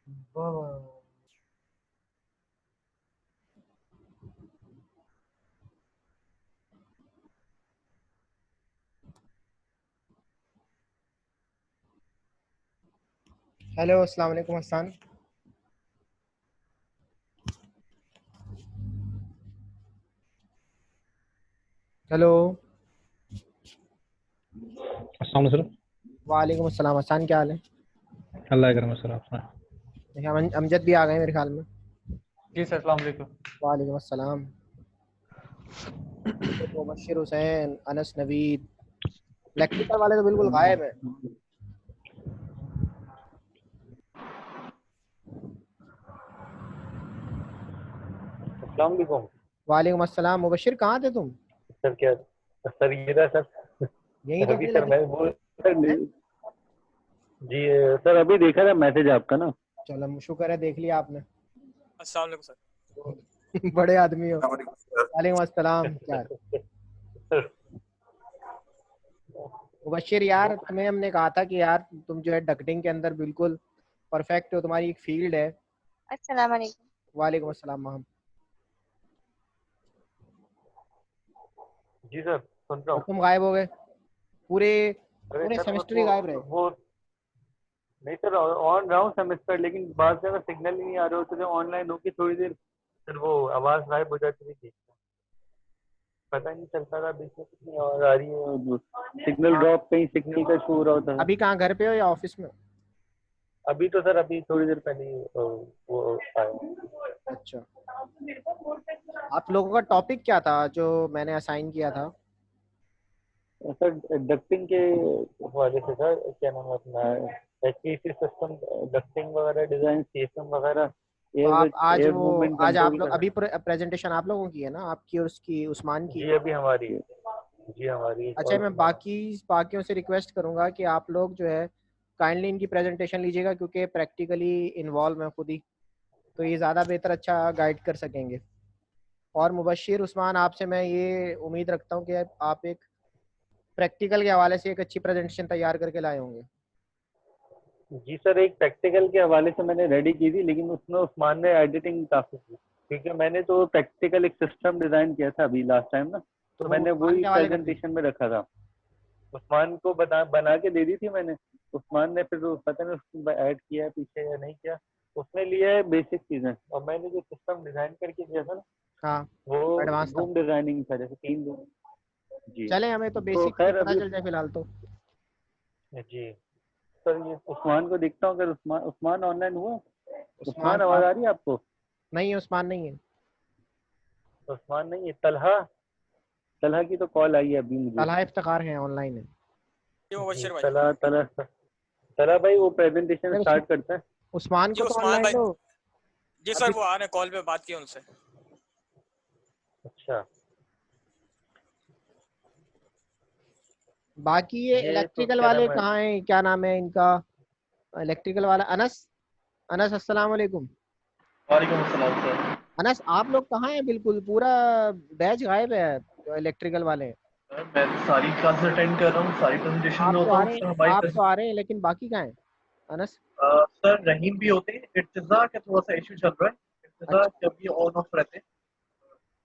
वाह। हेलो, अस्सलाम वालेकुम हसन। हेलो। अस्सलाम वालेकुम वालेकुम अस्सलाम हसन, क्या हाल है? सर। अल्लाह करम सर आप सुनाएं। देखिए, अमजद भी आ गए मेरे ख्याल में। जी सर, अस्सलाम वालेकुम। वालेकुम अस्सलाम। मुबशिर हुसैन, अनस नवीद। इलेक्ट्रिकल वाले तो बिल्कुल गायब है। अस्सलाम वालेकुम। वालेकुम अस्सलाम। मुबशिर, कहाँ थे तुम? सर क्या सर ये रहा सर। यहीं तो अभी थे सर लेकिन। मैं बोल सर हैं? जी सर अभी देखा था मैसेज आपका ना। चलो, शुक्र है देख लिया आपने। अस्सलाम वालेकुम सर। बड़े आदमी हो। वालेकुम अस्सलाम, क्या हाल? मुबशिर यार, तुम्हें हमने कहा था कि यार तुम जो है डक्टिंग के अंदर बिल्कुल परफेक्ट हो, तुम्हारी एक फील्ड है। अस्सलाम वालेकुम। वालेकुम अस्सलाम महम। जी सर सुन रहा और हूँ। तुम गायब हो गए पूरे अरे पूरे सर सेमेस्टर ही गायब रहे। वो नहीं सर ऑन रहा हूँ सेमेस्टर, लेकिन बाद से सिग्नल ही नहीं आ रहे होते थे। ऑनलाइन होगी थोड़ी देर फिर वो आवाज़ गायब हो जाती थी। पता नहीं चलता था बीच में कितनी आवाज़ आ रही है। सिग्नल हाँ, ड्रॉप कहीं सिग्नल का शो हो रहा होता था। अभी कहाँ, घर पे हो या ऑफिस में? अभी तो सर अभी थोड़ी देर पहले ही, वो आया। अच्छा, आप लोगों का टॉपिक क्या था जो मैंने असाइन किया था? सर डक्टिंग के हवाले से सर, क्या नाम है अपना, एचपीसी सिस्टम डक्टिंग वगैरह डिजाइन सीएसएम वगैरह, तो आप एयर मूवमेंट आज आप कंट्रोल लोग का। अभी प्रेजेंटेशन आप लोगों की है ना, आपकी और उसकी, उस्मान की? जी अभी हमारी है। जी हमारी अच्छा, और मैं बाकियों से रिक्वेस्ट करूंगा कि आप लोग जो है काइंडली इनकी प्रेजेंटेशन लीजिएगा, क्योंकि प्रैक्टिकली इन्वॉल्व मैं खुद ही, तो ये ज़्यादा बेहतर अच्छा गाइड कर सकेंगे। और मुबशिर उस्मान, आपसे मैं ये उम्मीद रखता हूँ कि आप एक प्रैक्टिकल के हवाले से एक अच्छी प्रेजेंटेशन तैयार करके लाए होंगे। जी सर एक प्रैक्टिकल के हवाले से मैंने रेडी की थी, लेकिन उसमें उस्मान ने एडिटिंग काफी की, क्योंकि मैंने तो प्रैक्टिकल एक सिस्टम डिजाइन किया था अभी लास्ट टाइम ना, तो तो वो मैंने उस्मान वही के हवाले कर दी। प्रेजेंटेशन में रखा था। उस्मान को बना के दे दी थी मैंने। उस्मान ने फिर पता नहीं उसको ऐड किया है पीछे या नहीं किया। उसने लिया है बेसिक चीजें, और मैंने जो सिस्टम डिजाइन करके दिया था ना, हाँ, वो एडवांस था। रूम डिजाइनिंग था, जैसे 3 रूम। जी चले, हमें तो तो बेसिक ही खैर पता अभी चल जाए फिलहाल तो। जी सर ये उस्मान को देखता हूँ, अगर उस्मान उस्मान ऑनलाइन हुआ। उस्मान उस्मान आवाज आप? आ रही है आपको? नहीं, उस्मान नहीं है। उस्मान नहीं है। तलहा, तलहा की तो कॉल आई है अभी मुझे। तलहा इफ्तिखार है, ऑनलाइन है। जी जी मुबशिर भाई। तलहा तलहा तलहा भाई वो प्रेजेंटेशन अरे स्टार्ट करता है। उस्मान जी को तो उस्मान ऑनलाइन भाई। लो। जी सर, अभी वो आ रहे हैं, कॉल पे बात की उनसे। अच्छा बाकी ये ये तो इलेक्ट्रिकल क्या वाले नाम है। कहाँ हैं, क्या नाम है इनका? इलेक्ट्रिकल वाला अनस। अनस, अस्सलाम वालेकुम। वालेकुम अस्सलाम सर। अनस, आप लोग कहाँ हैं? बिल्कुल पूरा बैच गायब है जो इलेक्ट्रिकल वाले हैं। सर मैं तो सारी क्लासेस अटेंड कर रहा हूँ, सारी प्रेजेंटेशन में होता हूँ सर। हमारी आप तो आ रहे हैं, लेकिन बाकी कहाँ हैं अनस? सर रहीम भी होते हैं। इर्तिजा का थोड़ा सा इशू चल रहा है। इर्तिजा अच्छा, जब ये ऑन ऑफ रहते हैं।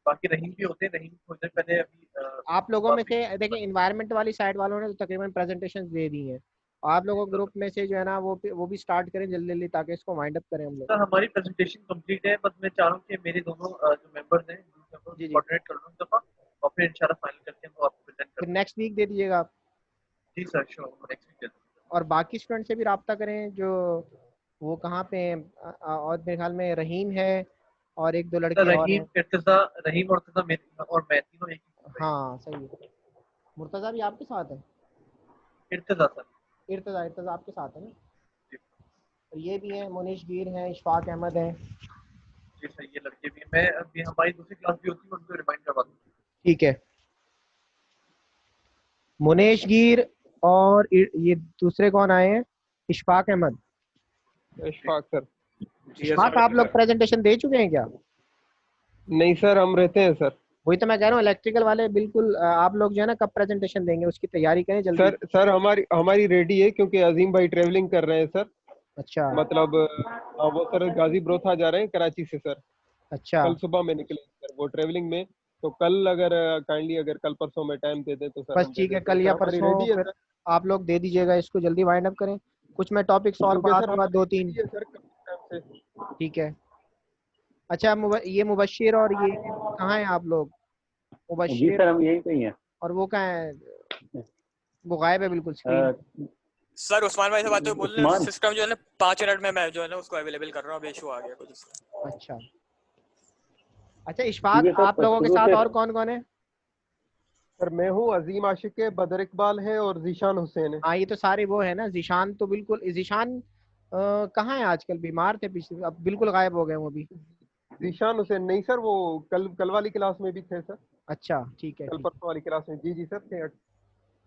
बाकी रहीम भी होते हैं। रहीम थोड़ी देर पहले अभी आप लोगों में बात भी से की थी देखिए, हमारी। इन्वायरमेंट वाली साइड वालों ने तो तकरीबन प्रेजेंटेशन दे दी हैं। आप लोगों सर ग्रुप में से जो है ना, वो भी स्टार्ट करें जल्दी जल्दी, ताकि इसको वाइंड अप करें हम लोग। सर हमारी प्रेजेंटेशन कंप्लीट है, बस मैं चाह रहा हूँ कि मेरे दोनों जो मेंबर्स हैं उनको जी जी। कोऑर्डिनेट कर लूँ एक दफ़ा, और फिर इंशाल्लाह फाइनल करके वो आपको प्रेजेंट कर फिर दूँ। नेक्स्ट वीक दे दीजिएगा आप। जी सर श्योर, नेक्स्ट वीक दे दूँगा। और बाकी स्टूडेंट से भी रब्ता करें जो वो कहाँ पे हैं। और मेरे ख्याल में रहीम है और एक दो सर लड़के और रहीम हैं। इर्तिजा, रहीम और इर्तिजा और मैं तीनों एक ही। हाँ सही है। मुर्तज़ा भी आपके साथ है? इर्तिजा सर। इर्तज़ा इर्तज़ा आपके साथ है ना? जी और ये भी हैं, मुनीश गिर हैं, इशफाक अहमद हैं। जी सर, ये लड़के भी हैं। मैं अभी हमारी दूसरी क्लास भी होती है, उनको रिमाइंड करवा दूँ। ठीक है। मुनीश गिर और ये दूसरे कौन आए हैं? इशफाक अहमद। जी इशफाक सर। जी इशफाक, अस्सलाम आप वालेकुम लोग सर। प्रेजेंटेशन दे चुके हैं क्या? नहीं सर, हम रहते हैं सर। वही तो मैं कह रहा हूँ, इलेक्ट्रिकल वाले बिल्कुल आप लोग जो है ना, कब प्रेजेंटेशन देंगे उसकी तैयारी करें जल्दी। सर हमारी हमारी रेडी है, क्योंकि अजीम भाई ट्रेवलिंग कर रहे हैं सर। अच्छा मतलब वो सर गाजी ब्रोथा जा रहे हैं कराची से सर। अच्छा कल सुबह में निकले सर वो ट्रेवलिंग में। तो कल अगर काइंडली अगर कल परसों में टाइम दे दें तो सर बस हम दे ठीक है, देते कल हैं। या सर हमारी परसों रेडी है फिर सर, आप लोग दे दीजिएगा, इसको जल्दी वाइंड अप करें। कुछ मैं टॉपिक्स और क्योंकि सर पढ़ाऊंगा हमारी 2-3। ready है सर काफी टाइम से। ठीक है। अच्छा ये मुबशिर और ये कहाँ हैं आप लोग? जी मुबशिर सर हम यहीं पे ही हैं। और वो कहाँ है? वो गायब है बिल्कुल स्क्रीन। सर उस्मान भाई से बात हुई, बोल रहे उस्मान सिस्टम जो है ना 5 मिनट में मैं जो है ना उसको अवेलेबल कर रहा हूँ, अभी इशू आ गया कुछ उसका। अच्छा अच्छा, ठीक इशफाक है आप सर लोगों के शुरू साथ से और कौन कौन है? सर मैं हूँ, अजीम आशिक है, बदर इकबाल है और जीशान हुसैन है। हाँ ये तो सारे वो है ना। जीशान तो बिल्कुल, जीशान कहाँ है आजकल? बीमार थे पिछले, अब बिल्कुल गायब हो गए वो भी। जीशान हुसैन नहीं सर, वो कल वाली क्लास में भी थे सर। अच्छा ठीक है कल ठीक है परसों वाली क्लास में जी जी सर थे।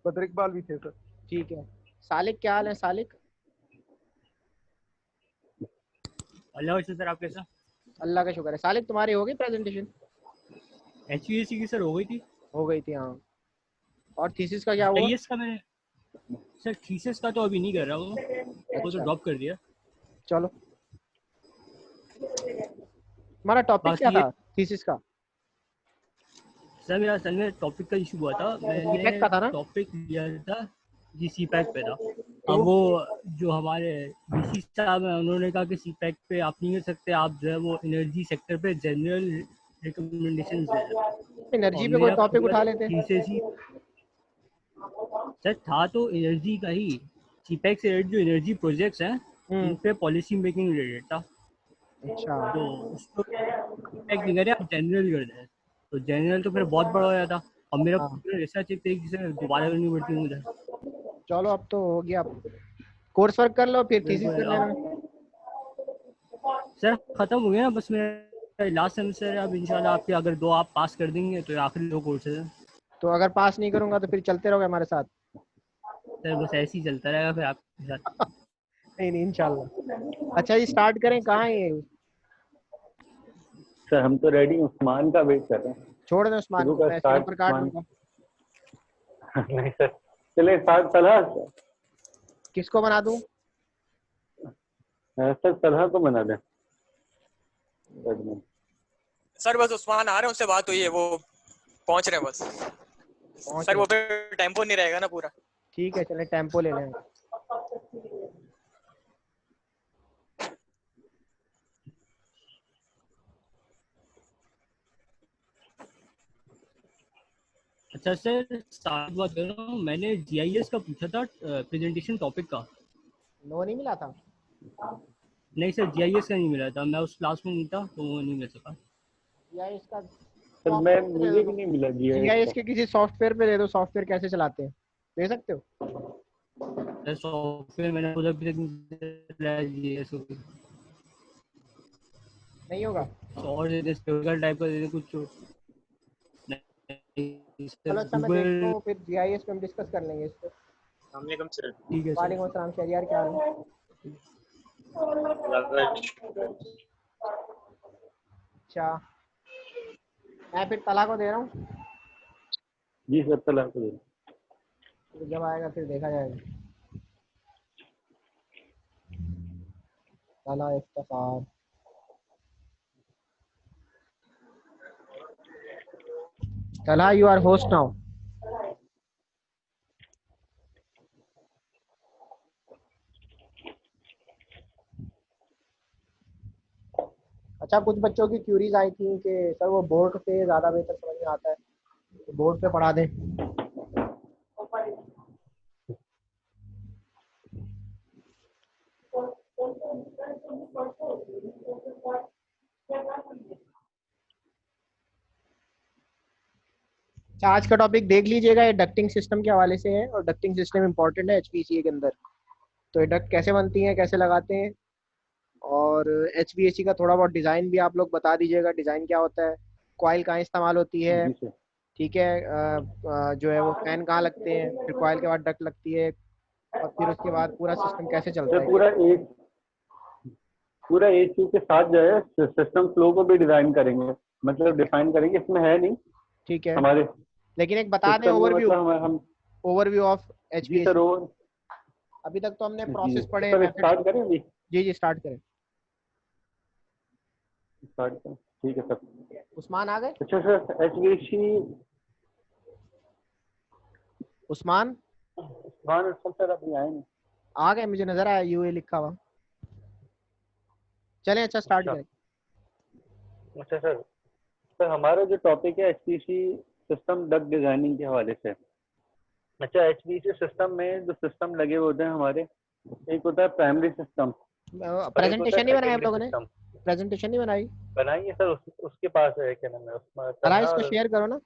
बदर इकबाल भी थे सर। ठीक है। सालिक क्या हाल है सालिक? अल्लाह का शुक्र, आप कैसा? अल्लाह का शुक्र है। सालिक तुम्हारी हो गई प्रेजेंटेशन? HVAC की सर हो गई थी। हो गई थी हाँ। और थीसिस का क्या हुआ? IS का मैंने सर थीसिस का तो अभी नहीं कर रहा हूँ, वो तो अच्छा ड्रॉप कर दिया। चलो, तुम्हारा टॉपिक क्या बाकी ये था थीसिस का? सर मेरा असल में टॉपिक का इशू हुआ था, सीपैक मैंने का था ना? टॉपिक लिया था जी CPAC पे था। अब वो जो हमारे VC साहब हैं उन्होंने कहा कि CPAC पे आप नहीं कर सकते, आप जो है वो एनर्जी सेक्टर पे जनरल रिकमेंडेशन दे रहे हैं। एनर्जी और पे कोई मेरा टॉपिक पूरा उठा लेते। थीसिस ही सर था तो एनर्जी का ही, CPAC से रिलेटेड जो एनर्जी प्रोजेक्ट्स हैं उन पे पॉलिसी मेकिंग रिलेटेड था। अच्छा तो उसको CPAC नहीं करे, आप जनरल कर दें, तो जनरल तो फिर बहुत बड़ा हो जाता। अब मेरा हाँ पूरा रिसर्च एक तरीके से दोबारा करनी पड़ती है मुझे। चलो, अब तो हो गया। कोर्स वर्क कर लो फिर थीसिस कर बिल्कुल। लेना। अब सर खत्म हो गया ना, बस मेरा लास्ट सेमेस्टर है। अब इंशाल्लाह आपके अगर 2 आप पास कर देंगे तो ये आखिरी 2 कोर्सेज हैं। तो अगर पास नहीं करूंगा तो फिर चलते रहोगे हमारे साथ? सर बस ऐसे ही चलता रहेगा फिर आपके साथ। नहीं नहीं इंशाल्लाह। अच्छा ये स्टार्ट करें, कहाँ है ये? सर हम तो रेडी, उस्मान का वेट कर रहे हैं। छोड़ दो उस्मान शुरू को, का मैं इसके स्टार्ट नंबर काट उस्मान लूंगा। नहीं सर चले साथ सलाह किसको बना दूं? सर सलाह को बना दें। सर बस उस्मान आ रहे हैं, उनसे बात हुई है, वो पहुंच रहे हैं बस। पहुंच सर रहे। वो फिर टेम्पो नहीं रहेगा ना पूरा। ठीक है चले टेम्पो ले लें। अच्छा सर स्टार्ट बात कर रहा हूँ, मैंने GIS का पूछा था प्रेजेंटेशन टॉपिक का। नो नहीं मिला था? नहीं सर GIS का नहीं मिला था, मैं उस क्लास में नहीं था तो वो नहीं मिल सका। या इसका सर मैं मुझे भी नहीं मिला जीआईएस के किसी सॉफ्टवेयर पे दे दो। सॉफ्टवेयर कैसे चलाते हैं, दे सकते हो? सर सॉफ्टवेयर मैंने खुद अभी तक नहीं चलाया GIS को। नहीं होगा? और स्पेशल टाइप का दे दे कुछ नहीं सर। चलो अच्छा मैं गूगल देखता हूँ, फिर जीआईएस पे हम डिस्कस कर लेंगे इसको। वालेकुम सर। ठीक है सर। वालेकुम अस्सलाम शहरियार, क्या हाल है? अच्छा मैं फिर तला को दे रहा हूँ, जी सर सलाह को दे। तो जब आएगा फिर देखा जाएगा। तला इफ्तिखार, तला यू आर होस्ट नाउ। अच्छा कुछ बच्चों की क्यूरीज आई थी कि सर वो बोर्ड पे ज़्यादा बेहतर समझ में आता है, तो बोर्ड पे पढ़ा दें। अच्छा आज का टॉपिक देख लीजिएगा, ये डक्टिंग सिस्टम के हवाले से है और डक्टिंग सिस्टम इंपॉर्टेंट है HVAC के अंदर। तो ये डक्ट कैसे बनती हैं, कैसे लगाते हैं, और HVAC का थोड़ा बहुत डिज़ाइन भी आप लोग बता दीजिएगा, डिज़ाइन क्या होता है, कॉइल कहाँ इस्तेमाल होती है, जी सर ठीक है, जो है वो फैन कहाँ लगते हैं, फिर कॉइल के बाद डक्ट लगती है, और फिर उसके बाद पूरा सिस्टम कैसे चलता सर है। पूरा एक चीज के साथ जो है सिस्टम फ्लो को भी डिजाइन करेंगे, मतलब डिफाइन करेंगे, इसमें है नहीं ठीक है, हमारे लेकिन एक बता दें सिस्टम में, ओवरव्यू, मतलब हम ओवरव्यू ऑफ जी HVAC। सर अभी तक तो हमने जी प्रोसेस पढ़े, सर, मेथड। स्टार्ट करें अभी? जी स्टार्ट करें। स्टार्ट करें, ठीक है सर। उस्मान आ गए? अच्छा sir, HVAC Usman Usman sir अभी आए नहीं। आ गए, मुझे नजर आया यूए लिखा हुआ। चलें, अच्छा स्टार्ट अच्छा। करें। अच्छा सर, हमारा जो टॉपिक है HVAC सिस्टम डक्ट डिजाइनिंग के हवाले से। अच्छा, HVAC सिस्टम में जो सिस्टम लगे होते हैं हमारे, एक होता है प्राइमरी सिस्टम और एक होता है प्रेजेंटेशन नहीं बनाई आप सेकेंडरी लोगों ने? सिस्टम। प्रेजेंटेशन नहीं बनाई? बनाइए सर, उसके पास है, क्या नाम है, उसमें अरे तनहा इसको और शेयर करो ना।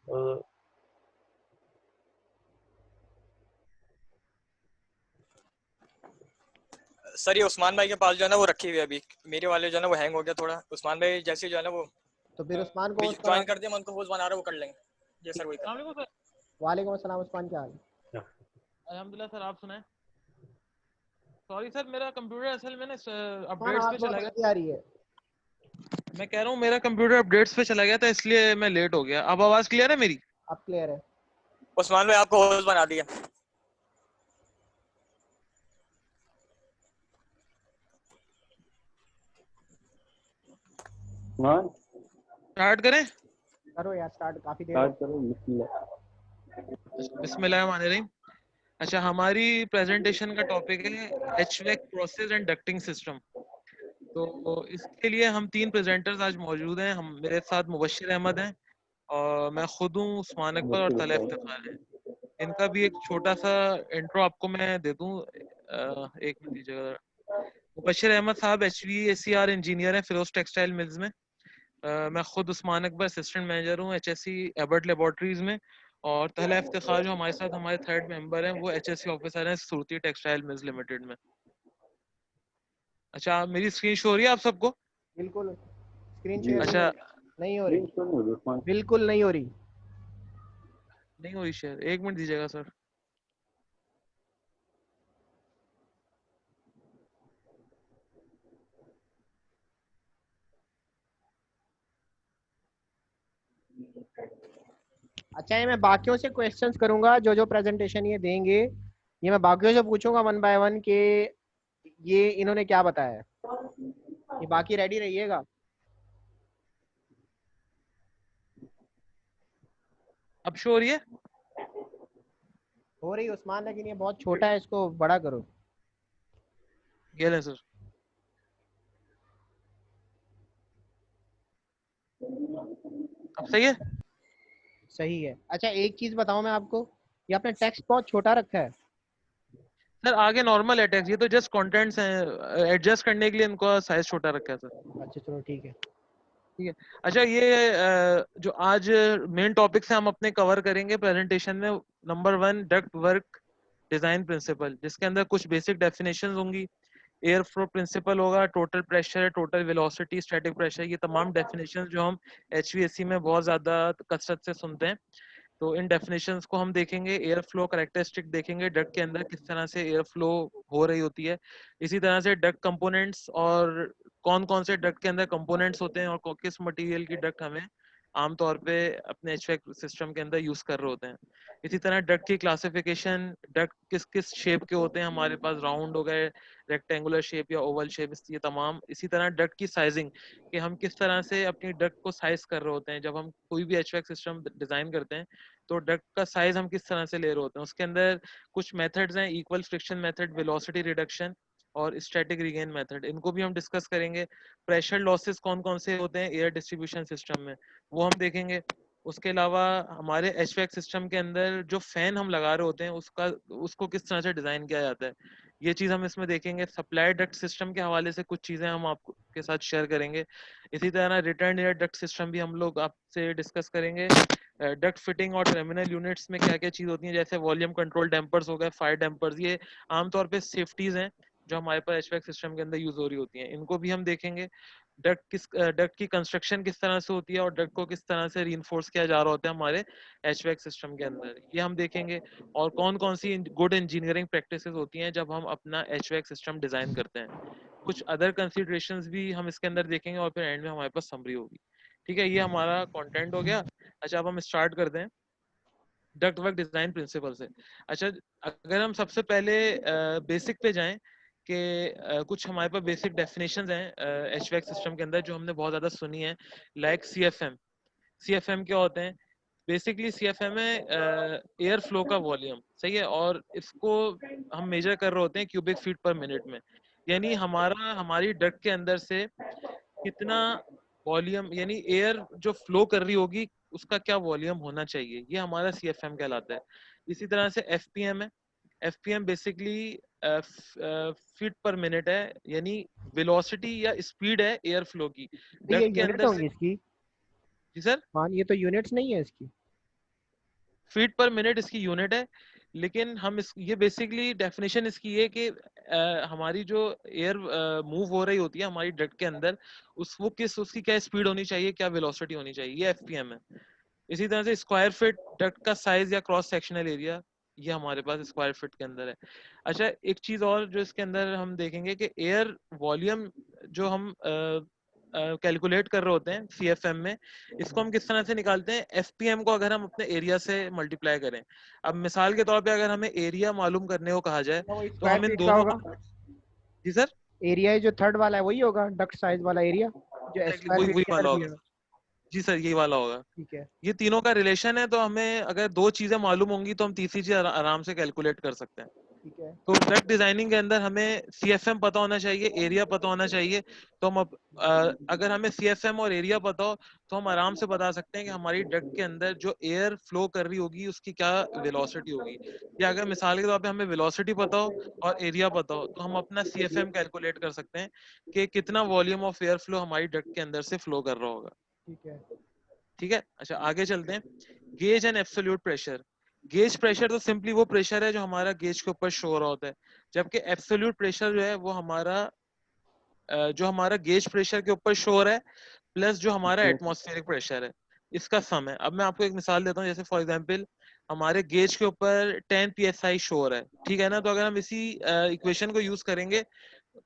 सर ये उस्मान भाई के पास जो है ना वो रखी हुई है अभी, मेरे वाले जो है ना वो हैंग हो गया थोड़ा। उस्मान भाई जैसे जो है ना वो तो फिर उस्मान को ज्वाइन कर दिया, मैं उनको होस्ट बना रहा हूँ, वो कर लेंगे। जी सर वही कर। वालेकुम अस्सलाम उस्मान, क्या हाल है? अल्हम्दुलिल्लाह सर, आप सुनाएं। सॉरी सर, मेरा कंप्यूटर असल में ना उस्मान अपडेट्स आवाज पे बहुत चला गया। हल्की आ रही है। मैं कह रहा हूँ मेरा कंप्यूटर अपडेट्स पे चला गया था, इसलिए मैं लेट हो गया। अब आवाज क्लियर है मेरी? अब क्लियर है। उस्मान भाई आपको होस्ट बना दिया। मान स्टार्ट करें? करो यार स्टार्ट, काफी देर स्टार्ट करो, बिस्मिल्लाह। बिस्मिल्लाहिर्रहमानिर्रहीम। अच्छा, हमारी प्रेजेंटेशन का टॉपिक है HVAC process and ducting system. तो इसके लिए हम 3 प्रेजेंटर्स आज मौजूद हैं। हम मेरे साथ मुबश्शिर अहमद हैं और मैं खुद हूँ, उस्मान अकबर और तलहा इफ्तिखार है। इनका भी एक छोटा सा इंट्रो आपको मैं दे दूं। एक मिनट दीजिएगा। मुबश्शिर अहमद साहब HVACR इंजीनियर हैं फिरोज टेक्सटाइल मिल्स में। मैं खुद उस्मान अकबर असिस्टेंट मैनेजर हूँ HSE एबर्ट लेबोरेटरीज में। और तलहा इफ्तिखार जो हमारे साथ हमारे थर्ड मेंबर हैं, वो HSE ऑफिसर हैं सुरती टेक्सटाइल मिल्स लिमिटेड में। अच्छा, मेरी स्क्रीन शो हो रही है आप सबको? बिल्कुल। स्क्रीन जी शेयर अच्छा, नहीं हो रही, उस्मान। बिल्कुल नहीं हो रही। नहीं हो रही शेयर, एक मिनट दीजिएगा सर। अच्छा, ये मैं बाकियों से क्वेश्चंस करूंगा, जो जो प्रेजेंटेशन ये देंगे ये मैं बाकियों से पूछूंगा वन बाय वन कि ये इन्होंने क्या बताया है। ये बाकी रेडी रहिएगा। अब शो हो रही है? हो रही उस्मान, लेकिन ये बहुत छोटा है, इसको बड़ा करो। ये लें सर। अब सही है? सही है। अच्छा एक चीज बताऊं मैं आपको, ये आपने टेक्स्ट बहुत छोटा रखा है। सर आगे नॉर्मल है टेक्स्ट, ये तो जस्ट कंटेंट्स हैं, एडजस्ट करने के लिए इनको साइज छोटा रखा है सर। अच्छा चलो ठीक है। ठीक है। अच्छा, ये जो आज मेन टॉपिक्स हैं हम अपने कवर करेंगे प्रेजेंटेशन में। Number 1, duct work design principle, जिसके अंदर कुछ बेसिक डेफिनेशंस होंगी। एयर फ्लो प्रिंसिपल होगा, total pressure, total velocity, static pressure, ये तमाम डेफिनेशंस जो हम HVAC में बहुत ज्यादा कसरत से सुनते हैं। तो इन डेफिनेशंस को हम देखेंगे। एयर फ्लो कैरेक्टरिस्टिक देखेंगे, डक्ट के अंदर किस तरह से एयर फ्लो हो रही होती है। इसी तरह से डक्ट कंपोनेंट्स और कौन कौन से डक्ट के अंदर कंपोनेंट्स होते हैं और किस मटेरियल की डक्ट हमें आमतौर पे अपने HVAC सिस्टम के अंदर यूज कर रहे होते हैं। इसी तरह डक्ट की क्लासिफिकेशन, डक्ट किस किस शेप के होते हैं हमारे पास, राउंड हो गए, रेक्टेंगुलर शेप या ओवल शेप, ये तमाम। इसी तरह डक्ट की साइजिंग, कि हम किस तरह से अपनी डक्ट को साइज कर रहे होते हैं। जब हम कोई भी HVAC सिस्टम डिजाइन करते हैं तो डक्ट का साइज हम किस तरह से ले रहे होते हैं। उसके अंदर कुछ मेथड्स हैं, equal friction method, velocity reduction और स्टैटिक रिगेन मेथड, इनको भी हम डिस्कस करेंगे। प्रेशर लॉसेस कौन कौन से होते हैं एयर डिस्ट्रीब्यूशन सिस्टम में, वो हम देखेंगे। उसके अलावा हमारे HVAC सिस्टम के अंदर जो फैन हम लगा रहे होते हैं उसको किस तरह से डिजाइन किया जाता है, ये चीज हम इसमें देखेंगे। सप्लाई डक्ट सिस्टम के हवाले से कुछ चीजें हम आपके साथ शेयर करेंगे। इसी तरह रिटर्न एयर डक्ट सिस्टम भी हम लोग आपसे डिस्कस करेंगे। डक्ट फिटिंग और टर्मिनल यूनिट्स में क्या क्या चीज होती है, जैसे वॉल्यूम कंट्रोल डैम्पर्स हो गए, फायर डैम्पर्स, ये आमतौर पे सेफ्टीज हैं जो हमारे पास HVAC सिस्टम के अंदर यूज हो रही होती हैं, इनको भी हम देखेंगे। डक्ट की कंस्ट्रक्शन किस तरह से होती है और डक्ट को किस तरह से रीइंफोर्स किया जा रहा होता है हमारे HVAC सिस्टम के अंदर, ये हम देखेंगे। और कौन कौन सी गुड इंजीनियरिंग प्रैक्टिसेस होती हैं जब हम अपना HVAC सिस्टम डिजाइन करते हैं। कुछ अदर कंसीडरेशंस भी हम इसके अंदर देखेंगे और फिर एंड में हमारे पास समरी होगी। ठीक है, ये हमारा कंटेंट हो गया। अच्छा, अब हम स्टार्ट करते हैं। डक्ट वर्क डिजाइन प्रिंसिपल से। अच्छा, अगर हम सबसे पहले बेसिक पे जाएं कि कुछ हमारे पास बेसिक डेफिनेशंस हैं एचवैक सिस्टम के अंदर जो हमने बहुत ज्यादा सुनी है, लाइक सीएफएम। सीएफएम क्या होते हैं? बेसिकली सीएफएम है एयर फ्लो का वॉल्यूम, सही है, और इसको हम मेजर कर रहे होते हैं क्यूबिक फीट पर मिनट में। यानी हमारी डक्ट के अंदर से कितना वॉल्यूम, यानी एयर जो फ्लो कर रही होगी उसका क्या वॉल्यूम होना चाहिए, ये हमारा सीएफएम कहलाता है। इसी तरह से एफपीएम है। एफपीएम बेसिकली फीट पर मिनट है, यानी वेलोसिटी या स्पीड है एयर फ्लो की तो ये डक्ट के यूनिट अंदर से। होंगी इसकी? जी सर, हाँ, ये तो यूनिट्स नहीं है इसकी। फीट पर मिनट इसकी यूनिट है, लेकिन हम इस ये बेसिकली डेफिनेशन इसकी है कि हमारी जो एयर मूव हो रही होती है हमारी डक्ट के अंदर, उसकी क्या स्पीड होनी चाहिए, क्या वेलोसिटी होनी चाहिए, ये एफपीएम है। इसी तरह से स्क्वायर फीट डक्ट का साइज या क्रॉस सेक्शनल एरिया, ये हमारे पास स्क्वायर फीट के अंदर है। अच्छा, एक चीज और जो इसके अंदर हम देखेंगे कि एयर वॉल्यूम जो हम कैलकुलेट कर रहे होते हैं सीएफएम में, इसको हम किस तरह से निकालते हैं? एफपीएम को अगर हम अपने एरिया से मल्टीप्लाई करें, अब मिसाल के तौर पे अगर हमें एरिया मालूम करने को कहा जाए वो तो स्क्वायर हम इन फीट का दोनों होगा? का। जी सर, एरिया जो थर्ड वाला है वही होगा, डक्ट साइज वाला एरिया जो exactly, स्क्वायर वही फीट वही के वाला अंदर होगा। दिया है। जी सर, यही वाला होगा। ठीक है। ये तीनों का रिलेशन है, तो हमें अगर दो चीजें मालूम होंगी तो हम तीसरी चीज आराम से कैलकुलेट कर सकते हैं। ठीक है। तो डक्ट डिजाइनिंग के अंदर हमें सीएफएम पता होना चाहिए, एरिया पता होना चाहिए। तो अगर हमें सीएफएम और एरिया पता हो तो हम आराम से बता सकते हैं कि हमारी डक्ट के अंदर जो एयर फ्लो कर रही होगी उसकी क्या वेलोसिटी होगी। या अगर मिसाल के तौर पे हमें वेलोसिटी पता हो और एरिया पता हो तो हम अपना सीएफएम कैलकुलेट कर सकते हैं कि कितना वॉल्यूम ऑफ एयर फ्लो हमारी डक्ट के अंदर से फ्लो कर रहा होगा। ठीक है। ठीक है। अच्छा, आगे चलते हैं। Gauge and absolute pressure. Gauge pressure तो सिंपली वो प्रेशर है जो हमारा गेज के ऊपर शो हो रहा होता है, जबकि एब्सोल्यूट प्रेशर जो है वो जो हमारा गेज प्रेशर के ऊपर शो हो रहा है प्लस जो हमारा एटमॉस्फेरिक प्रेशर है, इसका सम है। अब मैं आपको एक मिसाल देता हूँ, जैसे फॉर एग्जांपल हमारे गेज के ऊपर 10 psi शो हो रहा है, ठीक है ना। तो अगर हम इसी इक्वेशन को यूज करेंगे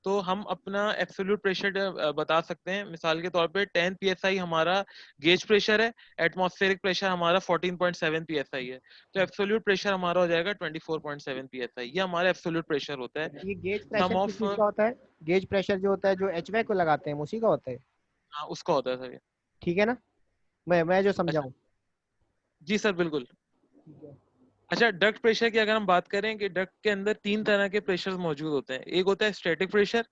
तो हम अपना एब्सोल्यूट प्रेशर बता सकते हैं। मिसाल के तौर पे 10 psi हमारा गेज प्रेशर है, एटमॉस्फेरिक प्रेशर हमारा 14.7 psi है, तो एब्सोल्यूट प्रेशर हमारा हो जाएगा 24.7 psi। ये हमारा एब्सोल्यूट प्रेशर होता है। ये गेज सम प्रेशर किस ऑफ, चीज का होता है? गेज प्रेशर जो होता है जो एचवैक को लगाते हैं उसी का होता है? हाँ उसका होता है सर ये। ठीक है ना, मैं जो अच्छा, समझाऊं। जी सर बिल्कुल। ठीक है। अच्छा, डक्ट प्रेशर की अगर हम बात करें कि डक्ट के अंदर तीन तरह के प्रेशर मौजूद होते हैं। एक होता है static pressure.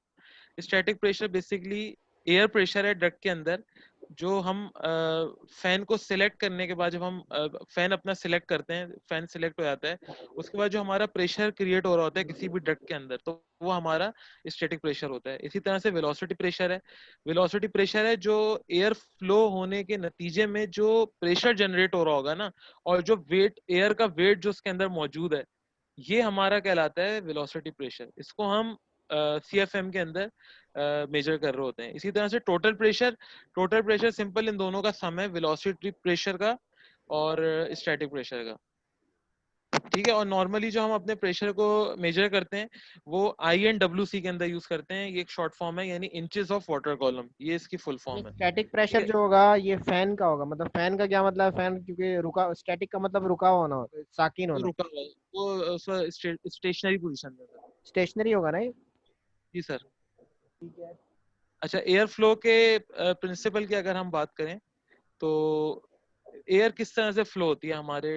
Static pressure basically air pressure है डक्ट के अंदर, जो हम फैन को सिलेक्ट करने के बाद, जब हम फैन अपना सिलेक्ट करते हैं, फैन सिलेक्ट हो जाता है, उसके बाद जो हमारा प्रेशर क्रिएट हो रहा होता है किसी भी डक्ट के अंदर, तो वो हमारा स्टैटिक प्रेशर होता है। इसी तरह से वेलोसिटी प्रेशर है। वेलोसिटी प्रेशर है जो एयर फ्लो होने के नतीजे में जो प्रेशर जनरेट हो रहा होगा ना, और जो वेट, एयर का वेट जो उसके अंदर मौजूद है, ये हमारा कहलाता है वेलोसिटी प्रेशर। इसको हम सीएफएम के अंदर मेजर कर रहे होते हैं। इसी तरह से टोटल प्रेशर सिंपल इन दोनों का सम है, वेलोसिटी प्रेशर का और स्टैटिक प्रेशर का। ठीक है। और नॉर्मली जो हम अपने प्रेशर को मेजर करते हैं वो INWC के अंदर यूज करते हैं। ये एक शॉर्ट फॉर्म है, यानी इंचेस ऑफ वाटर कॉलम, ये इसकी फुल ये फॉर्म है। स्टैटिक ठीक प्रेशर है। जो होगा ये फैन का होगा, मतलब फैन का क्या मतलब है? फैन क्योंकि रुका, स्टैटिक का मतलब रुका हुआ होना, साकिन वो होना। रुका हुआ है, वो स्टेशनरी पोजीशन में है। स्टेशनरी होगा ना ये? जी सर। ठीक है। अच्छा, एयर फ्लो के प्रिंसिपल की अगर हम बात करें तो एयर किस तरह से फ्लो होती है हमारी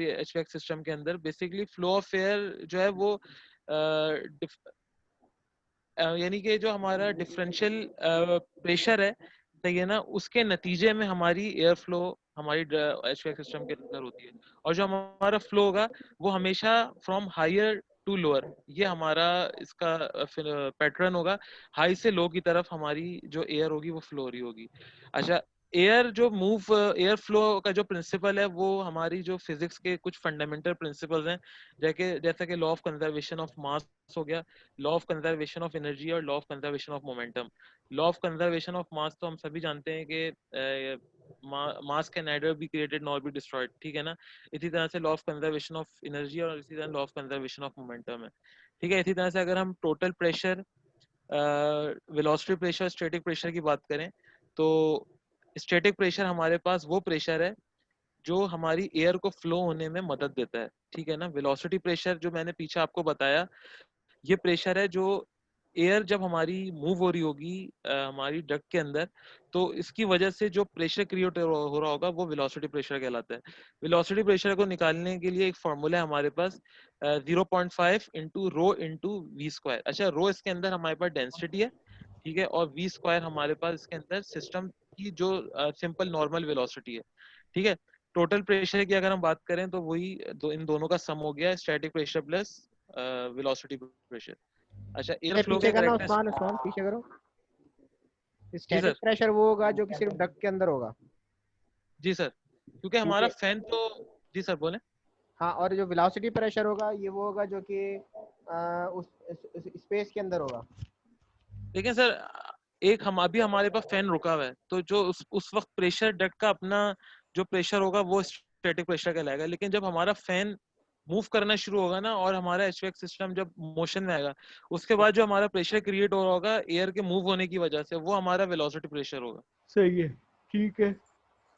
एचवैक सिस्टम के अंदर। बेसिकली फ्लो ऑफ एयर जो है वो यानी कि जो हमारा डिफरेंशियल प्रेशर है, सही है ना, उसके नतीजे में हमारी एयर फ्लो हमारी एचवैक सिस्टम के अंदर होती है। और जो हमारा फ्लो होगा वो हमेशा फ्रॉम हायर टू लोअर, ये हमारा इसका पैटर्न होगा। हाई से लो की तरफ हमारी जो एयर होगी वो फ्लो हो रही होगी। अच्छा, एयर फ्लो का जो प्रिंसिपल है वो हमारी जो फिजिक्स के कुछ फंडामेंटल प्रिंसिपल्स हैं, जैसा कि law of conservation of mass हो गया, law of conservation of energy और law of conservation of momentum. Law of conservation of mass तो हम सभी जानते हैं कि mass can neither be created nor be destroyed, ठीक है ना। इसी तरह से law of conservation of energy और इसी तरह law of conservation of momentum है। ठीक है। इसी तरह से अगर हम total pressure, velocity pressure, static pressure की बात करें तो स्टैटिक प्रेशर हमारे पास वो प्रेशर है जो हमारी एयर को फ्लो होने में मदद देता है, ठीक है ना। वेलोसिटी प्रेशर जो मैंने पीछे आपको बताया, ये प्रेशर है जो एयर जब हमारी मूव हो रही होगी हमारी डक्ट के अंदर, तो इसकी वजह से जो प्रेशर क्रिएट हो रहा होगा वो वेलोसिटी प्रेशर कहलाता है। वेलोसिटी प्रेशर को निकालने के लिए एक फॉर्मूला है हमारे पास 0.5 into rho into v square. अच्छा, रो इसके अंदर हमारे पास डेंसिटी है, ठीक है, और वी स्क्वायर हमारे पास इसके अंदर सिस्टम की जो सिंपल नॉर्मल वेलोसिटी है, ठीक है। टोटल प्रेशर की अगर हम बात करें तो वही इन दोनों का सम हो गया, static pressure plus velocity pressure. अच्छा, एयर फ्लो पीछे के करना करेक्टनेस। उस्मान पीछे करो। जी स्टैटिक सर, प्रेशर वो होगा जो कि सिर्फ डक्ट के अंदर होगा। जी सर, क्योंकि ठीक हमारा है। फैन तो, जी सर बोले। हाँ, और जो वेलोसिटी प्रेशर होगा ये वो होगा जो कि उस स्पेस के अंदर होगा। लेकिन सर एक हम अभी हमारे पास फैन रुका हुआ है, तो जो उस वक्त प्रेशर डक्ट का अपना जो प्रेशर होगा वो स्टैटिक प्रेशर कहलाएगा। लेकिन जब हमारा फैन मूव करना शुरू होगा ना और हमारा एचवैक सिस्टम जब मोशन में आएगा, उसके बाद जो हमारा प्रेशर क्रिएट हो रहा होगा एयर के मूव होने की वजह से, वो हमारा वेलोसिटी प्रेशर होगा। सही है, ठीक है।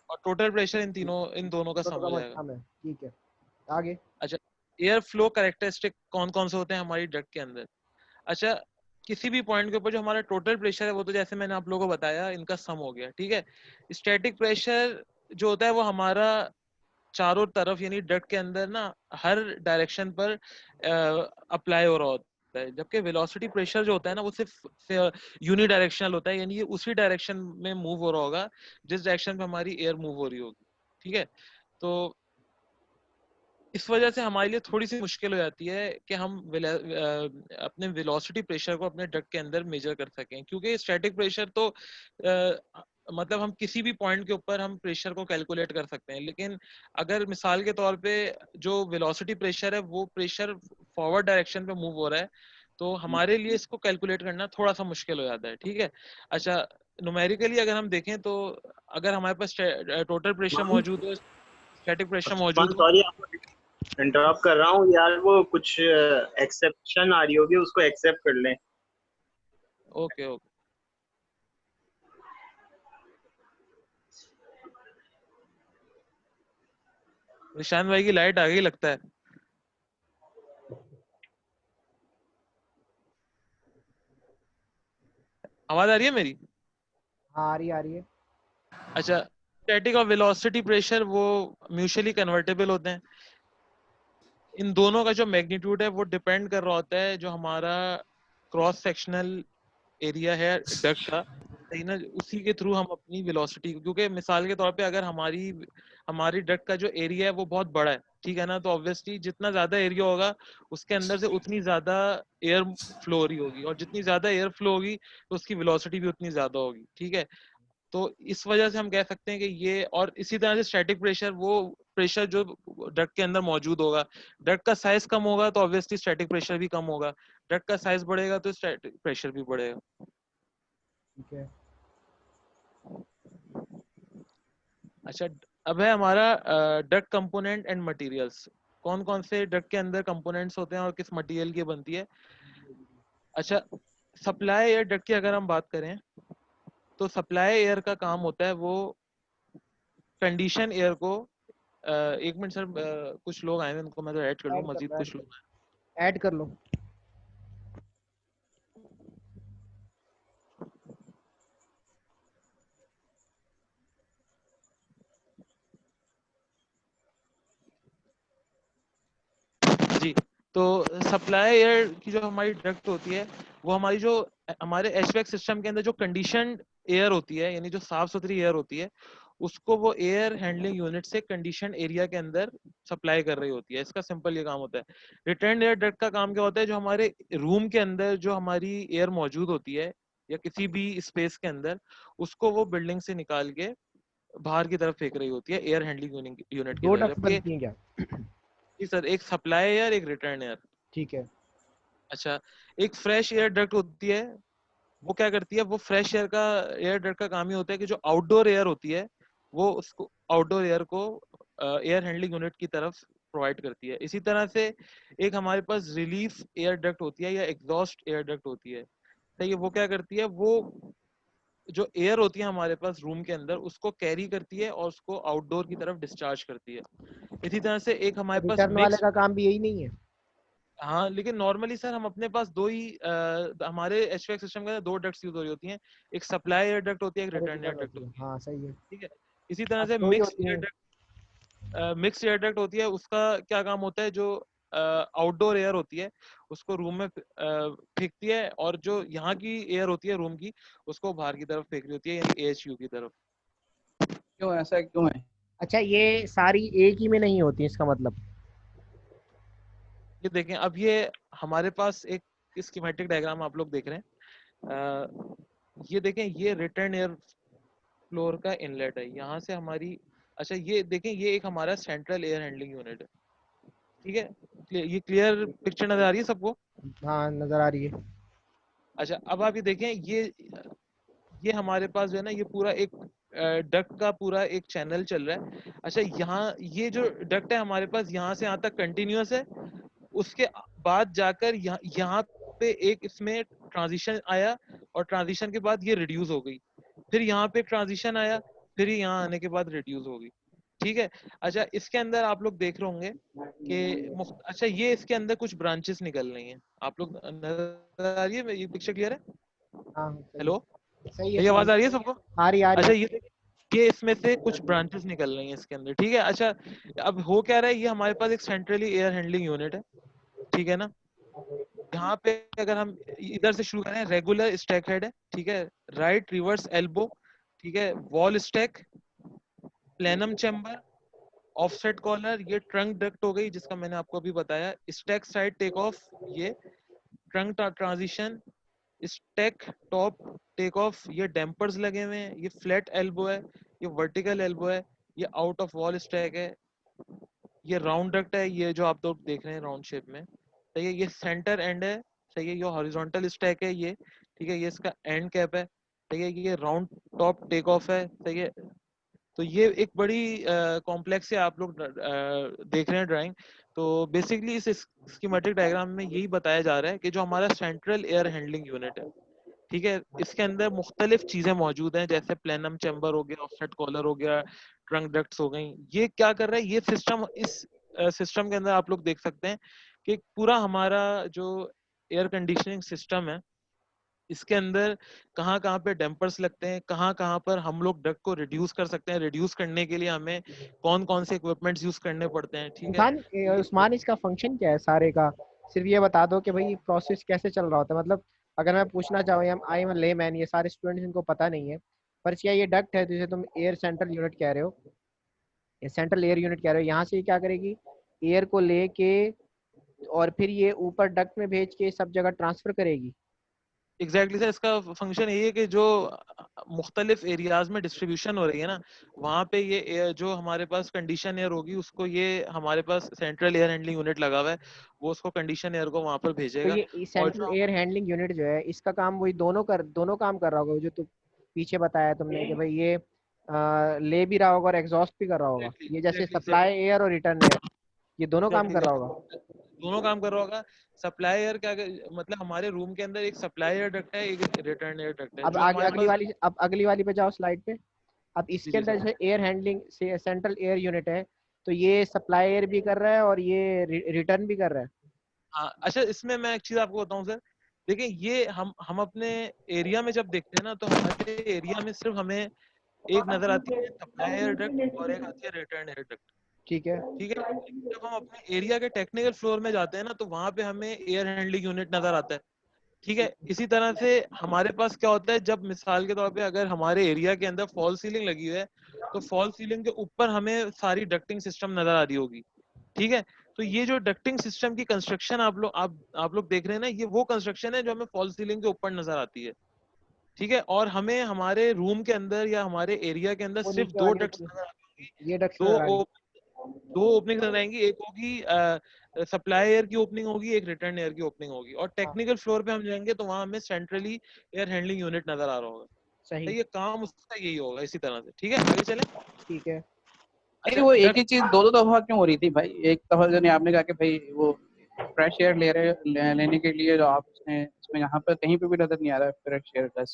और टोटल प्रेशर इन दोनों का सम हो जाएगा। है, ठीक है। आगे। अच्छा, एयर फ्लो कैरेक्टरिस्टिक कौन कौन से होते हैं हमारी डक्ट के अंदर। अच्छा, किसी भी पॉइंट के ऊपर जो हमारा टोटल प्रेशर है वो तो जैसे मैंने आप लोगों को बताया इनका सम हो गया, ठीक है। स्टैटिक प्रेशर जो होता है वो हमारा चारों तरफ यानी डक्ट के अंदर ना हर डायरेक्शन पर अप्लाई हो रहा होता है, जबकि वेलोसिटी प्रेशर जो होता है ना वो सिर्फ यूनि डायरेक्शनल होता है, यानी ये उसी डायरेक्शन में मूव हो रहा होगा जिस डायरेक्शन में हमारी एयर मूव हो रही होगी, ठीक है। तो इस वजह से हमारे लिए थोड़ी सी मुश्किल हो जाती है कि हम अपने वेलोसिटी प्रेशर को अपने डक्ट के अंदर मेजर कर सकें, क्योंकि स्टैटिक प्रेशर तो मतलब हम किसी भी पॉइंट के ऊपर हम प्रेशर को कैलकुलेट कर सकते हैं, लेकिन अगर मिसाल के तौर पे जो वेलोसिटी प्रेशर है वो प्रेशर फॉरवर्ड डायरेक्शन पे मूव हो रहा है, तो हमारे लिए इसको कैलकुलेट करना थोड़ा सा मुश्किल हो जाता है, ठीक है। अच्छा, न्यूमेरिकली अगर हम देखें तो अगर हमारे पास टोटल प्रेशर मौजूद हो, स्टैटिक प्रेशर मौजूद हो। सॉरी आपको इंटरप्ट कर रहा हूँ यार, वो कुछ एक्सेप्शन आ रही होगी, उसको एक्सेप्ट कर लें। Okay okay. निशान भाई की लाइट आ गई लगता है। आवाज आ रही है मेरी? हाँ, आ रही है। अच्छा, स्टैटिक और वेलोसिटी प्रेशर वो म्यूचुअली कन्वर्टेबल होते हैं। इन दोनों का जो मैग्नीट्यूड है वो डिपेंड कर रहा होता है जो हमारा क्रॉस सेक्शनल एरिया है डक्ट का, सही ना, उसी के थ्रू हम अपनी वेलोसिटी, क्योंकि मिसाल के तौर पे अगर हमारी डक्ट का जो एरिया है वो बहुत बड़ा है, ठीक है ना, तो ऑब्वियसली जितना ज्यादा एरिया होगा उसके अंदर से उतनी ज्यादा एयर फ्लो हो रही होगी, और जितनी ज्यादा एयर फ्लो होगी तो उसकी वेलोसिटी भी उतनी ज्यादा होगी, ठीक है। तो इस वजह से हम कह सकते हैं कि ये, और इसी तरह से स्टैटिक प्रेशर वो प्रेशर जो डक्ट के अंदर मौजूद होगा, डक्ट का साइज कम होगा तो ऑब्वियसली स्टैटिक प्रेशर भी कम होगा, डक्ट का साइज बढ़ेगा तो स्टैटिक प्रेशर भी बढ़ेगा। ठीक है। अच्छा, अब है हमारा डक्ट कंपोनेंट एंड मटेरियल्स। कौन कौन से डक्ट के अंदर कंपोनेंट्स होते हैं और किस मटेरियल की बनती है। अच्छा, सप्लाई एयर डक्ट की अगर हम बात करें तो सप्लाई एयर का काम होता है वो कंडीशन एयर को एक मिनट सर, कुछ लोग आए हैं उनको मैं तो ऐड कर लूँ, मजीद कुछ लोग आए। ऐड कर लो। जी, तो सप्लाई एयर की जो हमारी डक्ट होती है वो हमारी जो हमारे एचवैक सिस्टम के अंदर जो कंडीशनड एयर होती है, यानी जो साफ सुथरी एयर होती है, उसको वो एयर हैंडलिंग यूनिट से कंडीशन एरिया के अंदर सप्लाई कर रही होती है। इसका सिंपल ये काम होता है। रिटर्न एयर डक्ट का काम क्या होता है, जो हमारे रूम के अंदर जो हमारी एयर मौजूद होती है या किसी भी स्पेस के अंदर, उसको वो बिल्डिंग से निकाल के बाहर की तरफ फेंक रही होती है एयर हैंडलिंग यूनिट की दो तरफ। डक्ट जबकि बनती हैं क्या? जी सर, एक सप्लाई एयर, एक रिटर्न एयर। ठीक है। अच्छा, एक फ्रेश एयर डक्ट होती है, वो क्या करती है, वो फ्रेश एयर डक्ट का काम ही होता है कि जो आउटडोर एयर होती है वो उसको आउटडोर एयर को एयर हैंडलिंग यूनिट की तरफ प्रोवाइड करती है। इसी तरह से एक हमारे पास रिलीफ एयर डक्ट होती है या एग्जॉस्ट एयर डक्ट होती है, सही है, वो क्या करती है, वो जो एयर होती है हमारे पास रूम के अंदर उसको कैरी करती है और उसको आउटडोर की तरफ डिस्चार्ज करती है। इसी तरह से एक हमारे पास रिटर्न वाले मिक्स, का काम भी यही नहीं है? हाँ लेकिन नॉर्मली सर हम अपने पास दो ही हमारे एचवीएक्स सिस्टम के अंदर दो डक्ट्स यूज हो रही होती हैं, एक सप्लाई एयर डक्ट होती है, एक और रिटर्न एयर रिटर्न डक्ट होती है, होती है। हाँ सही है। ठीक है, इसी तरह से दो ही होती है। मिक्स एयर डक्ट होती है, उसका क्या काम होता है, जो आउटडोर एयर होती है उसको रूम में फेंकती है, और जो यहाँ की एयर होती है रूम की उसको बाहर की तरफ फेंक रही होती है, यानी एएचयू की तरफ। क्यों ऐसा क्यों है? अच्छा, ये सारी एक ही में नहीं होती इसका मतलब? ये देखें, अब ये हमारे पास एक स्कीमेटिक डायग्राम आप लोग देख रहे हैं, ये देखें, ये रिटर्न एयर फ्लोर का इनलेट है, यहाँ से हमारी, अच्छा ये देखें, ये एक हमारा सेंट्रल एयर हैंडलिंग यूनिट है। ठीक है, ये क्लियर पिक्चर नजर आ रही है सबको? हाँ नजर आ रही है। अच्छा, अब आप ये देखें, ये हमारे पास जो है ना, ये पूरा एक डक्ट का पूरा एक चैनल चल रहा है। अच्छा, यहाँ ये जो डक्ट है हमारे पास, यहाँ से यहाँ तक कंटिन्यूअस है, उसके बाद जाकर यहाँ पे एक इसमें ट्रांजिशन आया, और ट्रांजिशन के बाद ये रिड्यूस हो गई, फिर यहाँ पे ट्रांजिशन आया, फिर यहाँ आने के बाद रिड्यूस हो गई। ठीक है, अच्छा इसके अंदर आप लोग देख रहे होंगे कि अच्छा ये इसके अंदर कुछ ब्रांचेस निकल रही हैं, आप लोग नजर आ रही है, ये पिक्चर क्लियर है? हाँ हेलो, सही है, ये आवाज आ रही है सबको? आ रही अच्छा, है। ये इसमें से कुछ ब्रांचेस निकल रही हैं इसके अंदर। ठीक है, अच्छा अब हो क्या रहा है, ये हमारे पास एक सेंट्रली एयर हैंडलिंग यूनिट है, ठीक है ना। यहाँ पे अगर हम इधर से शुरू करें, रेगुलर स्टैक हेड है, ठीक है, राइट रिवर्स एल्बो, ठीक है, wall stack, plenum chamber, offset collar, ये ट्रंक डक्ट हो गई जिसका मैंने आपको अभी बताया, स्टैक साइड टेक ऑफ, ये trunk transition, stack top take off, ये डैम्पर्स लगे हुए हैं, ये फ्लैट एल्बो है, ये वर्टिकल एल्बो है, ये आउट ऑफ वॉल स्टैक है, ये राउंड डक्ट है, ये जो आप लोग देख रहे हैं राउंड शेप में, सही है, ये सेंटर एंड है, सही है, ये हॉरिजॉन्टल स्टैक है ये, ठीक है, ये इसका एंड कैप है, सही है, ये राउंड टॉप टेक ऑफ है, सही है। तो ये एक बड़ी कॉम्प्लेक्स है, आप लोग देख रहे हैं ड्राइंग। तो बेसिकली इस स्कीमेटिक डायग्राम में यही बताया जा रहा है कि जो हमारा सेंट्रल एयर हैंडलिंग यूनिट है, ठीक है, इसके अंदर मुख्तलिफ चीजें मौजूद हैं, जैसे प्लेनम चैम्बर हो गया, ऑफसेट कॉलर हो गया, ट्रंक डक्ट्स हो गई। ये क्या कर रहा है, ये सिस्टम, इस सिस्टम के अंदर आप लोग देख सकते हैं कि पूरा हमारा जो एयर कंडीशनिंग सिस्टम है, इसके अंदर कहाँ कहाँ पे डैम्पर्स लगते हैं, कहाँ कहाँ पर हम लोग डक्ट को रिड्यूस कर सकते हैं, रिड्यूस करने के लिए हमें कौन कौन से इक्विपमेंट्स यूज करने पड़ते हैं। ठीक है उस्मान, इसका फंक्शन क्या है सारे का? सिर्फ ये बता दो कि भाई प्रोसेस कैसे चल रहा होता है। मतलब अगर मैं पूछना चाहूँ, आई एम ले मैन, ये सारे स्टूडेंट्स इनको पता नहीं है, पर क्या ये डक्ट है जिसे तुम एयर सेंट्रल यूनिट कह रहे हो, ये सेंट्रल एयर यूनिट कह रहे हो, यहाँ से क्या करेगी, एयर को लेके और फिर ये ऊपर डक्ट में भेज के सब जगह ट्रांसफर करेगी? एग्जैक्टली सर, इसका फंक्शन ये है कि जो मुख्तलिफ एरियाज में डिस्ट्रीब्यूशन हो रही है ना, वहाँ पे ये जो हमारे पास कंडीशन एयर होगी, उसको ये हमारे पास सेंट्रल एयर हैंडलिंग यूनिट लगा हुआ है, वो उसको कंडीशन एयर को वहाँ पर तो भेजेगा। ये सेंट्रल एयर हैंडलिंग यूनिट जो है, इसका काम वही दोनों काम कर रहा होगा, जो तुम पीछे बताया तुमने कि भाई ये ले भी रहा होगा और एग्जॉस्ट भी कर रहा होगा, ये जैसे सप्लाई एयर और रिटर्न एयर, ये दोनों काम कर रहा होगा? दोनों काम कर रहा होगा। सप्लाई एयर क्या मतलब, हमारे रूम के अंदर एक सप्लाई एयर डक्ट है, एक रिटर्न एयर डक्ट है। अब अगली वाली पे जाओ स्लाइड पे। अब इसके अंदर जैसे एयर हैंडलिंग से सेंट्रल एयर यूनिट है, तो ये सप्लाई एयर भी कर रहा है और ये रिटर्न भी कर रहा है। हाँ, अच्छा इसमें मैं एक चीज आपको बताऊं सर, देखिए ये हम अपने एरिया में जब देखते हैं ना, तो हमारे एरिया में सिर्फ हमें एक नजर आती है सप्लाई एयर डक्ट और एक आती है रिटर्न एयर डक्ट। ठीक है, ठीक है, जब हम अपने एरिया के टेक्निकल फ्लोर में जाते हैं ना, तो वहां पे हमें एयर हैंडलिंग यूनिट नजर आता है। ठीक है, इसी तरह से हमारे पास क्या होता है, जब मिसाल के तौर पे अगर हमारे एरिया के अंदर फॉल सीलिंग लगी हुई है, तो फॉल सीलिंग के ऊपर हमें सारी डक्टिंग सिस्टम नजर आ रही होगी। ठीक है, तो ये जो डक्टिंग सिस्टम की कंस्ट्रक्शन आप लोग देख रहे हैं ना, ये वो कंस्ट्रक्शन है जो हमें फॉल सीलिंग के ऊपर नजर आती है। ठीक है, और हमें हमारे रूम के अंदर या हमारे एरिया के अंदर सिर्फ दो डक्ट्स नजर आती होंगी, दो ओपनिंग नजर आएंगी, एक होगी सप्लाई एयर की ओपनिंग होगी, एक रिटर्न एयर की ओपनिंग होगी। और टेक्निकल फ्लोर पे हम जाएंगे तो वहां हमें सेंट्रली एयर हैंडलिंग यूनिट नजर आ रहा होगा। सही, तो ये काम उसका यही होगा इसी तरह से। ठीक है, आगे चलें। ठीक है। नहीं, वो एक ही चीज दो दफा क्यों हो रही थी भाई? एक दफा जो आपने कहा कि भाई वो फ्रेश एयर लेने के लिए जो आप इसमें यहाँ पर कहीं पे भी नजर नहीं आ रहा है फ्रेश एयर का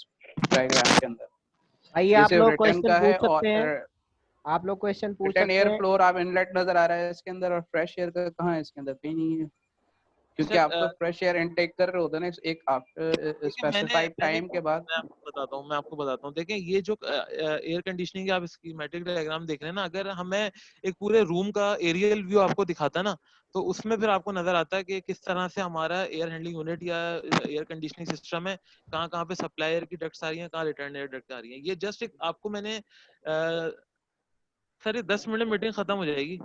डायग्राम के अंदर। भाई ये आप सिर्फ लोग रिटर्न क्वेश्चन का है। पूछ सकते हैं, और आप लोग क्वेश्चन पूछ रिटर्न सकते एयर हैं। फ्लोर आप इनलेट नजर आ रहा है इसके अंदर, और फ्रेश एयर का कहाँ है इसके अंदर? कहीं नहीं है, क्योंकि आप तो फ्रेश एयर इनटेक कर रहे होते हैं ना एक आफ्टर स्पेसिफाइड टाइम के बाद। मैं आपको बताता हूँ। देखें, ये जो एयर कंडीशनिंग आप स्कीमेटिक डायग्राम देख रहे हैं ना, अगर हमें एक पूरे रूम का एरियल व्यू आपको दिखाता है ना, तो उसमें फिर आपको नजर आता है कि किस तरह से हमारा एयर हैंडलिंग यूनिट या एयर कंडीशनिंग सिस्टम है, कहाँ कहाँ पे सप्लाई एयर की डक्ट्स आ रही हैं, कहाँ रिटर्न एयर डक्ट आ रही हैं। ये जस्ट एक आपको मैंने सर ये 10 मिनट में मीटिंग खत्म हो जाएगी।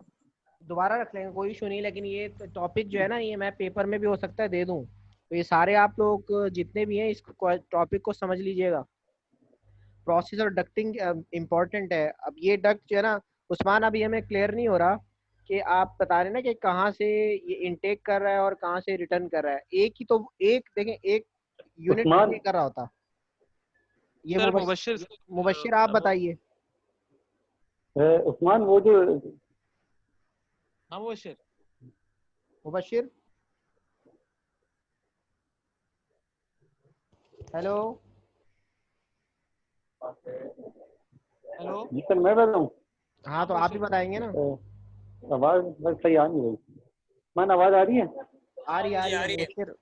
दोबारा रख लेंगे, कोई इशू नहीं, लेकिन ये टॉपिक जो है ना, ये मैं पेपर में भी हो सकता है दे दूं, तो ये सारे आप लोग जितने भी हैं इस टॉपिक को समझ लीजिएगा। प्रोसेस और डक्टिंग इम्पोर्टेंट है। अब ये डक्ट जो है ना उस्मान, अभी हमें क्लियर नहीं हो रहा कि आप बता रहे ना कि कहाँ से ये इनटेक कर रहा है और कहाँ से रिटर्न कर रहा है। एक ही तो एक देखें, एक यूनिट उस्मान, कर रहा होता ये। सर मुबशिर आप बताइए। उस्मान वो जो हाँ मुबशिर, हेलो हेलो जी सर, मैं बता रहा हूँ। हाँ तो आप ही बताएंगे ना। आवाज बस सही आ नहीं रही। मन आवाज आ रही है? आ रही है मुबशिर।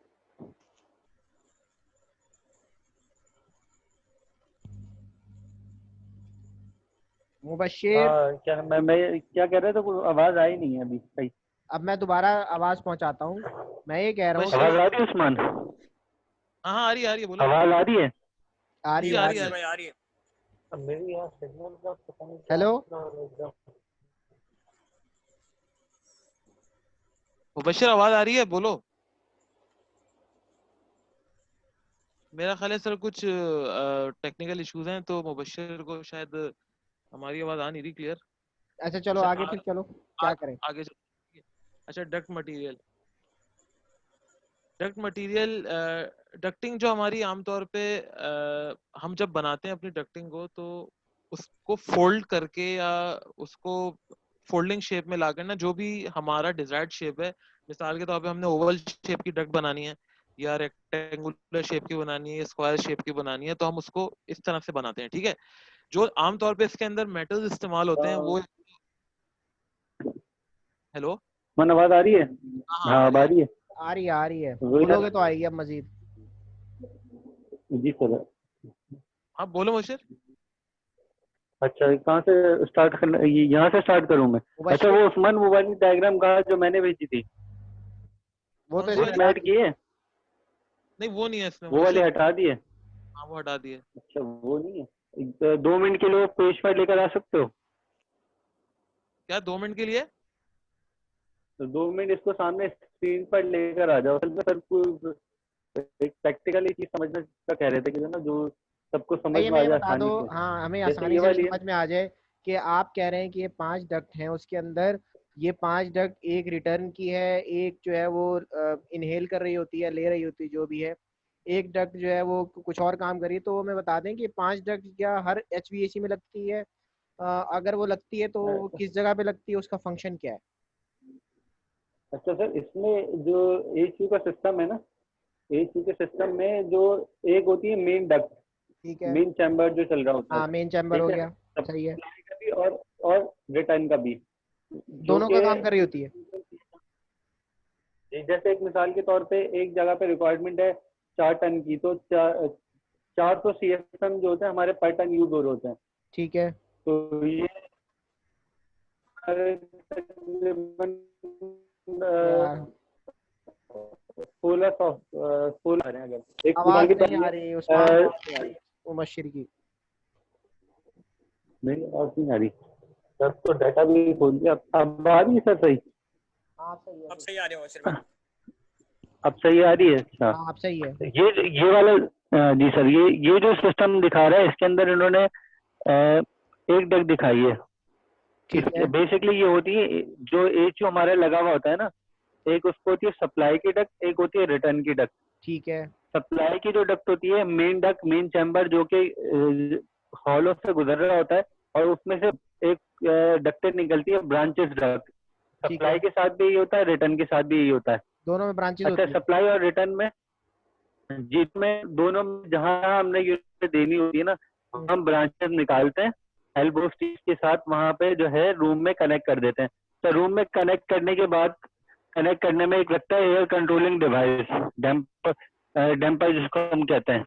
मुबशिर, क्या मैं क्या कह रहा था, कोई आवाज आई नहीं है अभी सही। अब मैं दोबारा आवाज पहुंचाता हूँ। मैं ये कह रहा हूँ आवाज आ रही है उस्मान? हाँ आ रही है, बोलो। आवाज आ रही है? आ रही आ रही है। अब मेरी यहाँ सिग्नल का पता नहीं। हेलो मुबशिर आवाज आ रही है, बोलो। मेरा ख्याल है सर कुछ टेक्निकल इश्यूज हैं, तो मुबशिर को शायद हमारी आवाज आ नहीं रही क्लियर। अच्छा चलो आगे, फिर चलो क्या करें आगे अच्छा, डक्ट मटेरियल डक्टिंग जो हमारी आमतौर पे हम जब बनाते हैं अपनी डक्टिंग को, तो उसको फोल्ड करके या उसको फोल्डिंग शेप में लाकर ना, जो भी हमारा डिजायर्ड शेप है, मिसाल के तौर पे हमने ओवल शेप की डक्ट बनानी है या रेक्टेंगुलर शेप की बनानी है या स्क्वायर शेप की बनानी है, तो हम उसको इस तरह से बनाते हैं। ठीक है, जो आमतौर पे इसके अंदर मेटल्स इस्तेमाल होते हैं वो। हेलो मन आवाज आ रही है? हाँ अब आ रही है। आ रही है बोलोगे तो आएगी अब मजीद। जी सर। हाँ बोलो मुबशिर। अच्छा कहाँ से स्टार्ट करना? यहाँ से स्टार्ट करूँ मैं? अच्छा वो उस्मान वो वाली डायग्राम का जो मैंने भेजी थी, वो तो स्लाइड की है? नहीं वो नहीं है इसमें। वो वाले हटा दिए? हाँ वो हटा दिए। अच्छा वो नहीं है। 2 मिनट के लिए पेज पर लेकर आ सकते हो क्या 2 मिनट के लिए? तो 2 मिनट इसको सामने स्क्रीन पर लेकर आ जाओ। सर को एक प्रैक्टिकली चीज समझना का कह रहे थे कि ना जो सबको समझ में आ जाए आसानी से। हाँ हमें जैसे आसानी ये से वाली समझ में आ जाए कि आप कह रहे हैं कि ये 5 डक्ट हैं, उसके अंदर ये 5 डक्ट, एक रिटर्न की है, एक जो है वो इनहेल कर रही होती है, ले रही होती है जो भी है, एक डक्ट जो है वो कुछ और काम करिए। तो हमें बता दें कि 5 डक्ट क्या हर HVAC में लगती है? अगर वो लगती है तो किस जगह पे लगती है, उसका फंक्शन क्या है? अच्छा सर, इसमें जो एचयू का सिस्टम है ना, एचयू के सिस्टम में जो एक होती है मेन डक्ट, ठीक है, मेन चैम्बर जो चल रहा होता है। हाँ मेन चैम्बर हो गया, सही है। का भी और रिटर्न का भी, दोनों का काम कर रही होती है। जैसे एक मिसाल के तौर पे एक जगह पे रिक्वायरमेंट है 4 टन की, तो 400 CFM जो होते हैं हमारे पर टन यूज हो रहे होते हैं। ठीक है, तो ये यार 16 अगर एक आवाज नहीं आ रही उस्मान मुबशिर की। नहीं आवाज नहीं आ रही सर, तो डाटा भी खोल दिया। अब आ रही है सर सही? हाँ सही है, अब सही आ रही है मुबशिर भाई। अब सही आ रही है? अच्छा हाँ अब सही है। ये वाला जी सर, ये जो सिस्टम दिखा रहा है इसके अंदर इन्होंने एक डक दिखाई है। बेसिकली ये होती है जो एचयू हमारा लगा हुआ होता है ना, एक उसको होती है सप्लाई की डक्ट, एक होती है रिटर्न की डक्ट। ठीक है, सप्लाई की जो डक्ट होती है मेन डक्ट, मेन चैम्बर जो कि हॉलों से गुजर रहा होता है, और उसमें से एक डक्टें निकलती है ब्रांचेस डक्ट। सप्लाई के साथ भी यही होता है, रिटर्न के साथ भी यही होता है। दोनों में ब्रांचेस अच्छा, होती है। सप्लाई और रिटर्न में जिसमें दोनों में जहाँ हमने यूनिट देनी होती है ना, हम ब्रांचेस निकालते हैं हेल्प होस्ट के साथ, वहाँ पे जो है रूम में कनेक्ट कर देते हैं। तो रूम में कनेक्ट करने के बाद कनेक्ट करने में एक लगता है एयर कंट्रोलिंग डिवाइस, डैम्पर जिसको हम कहते हैं,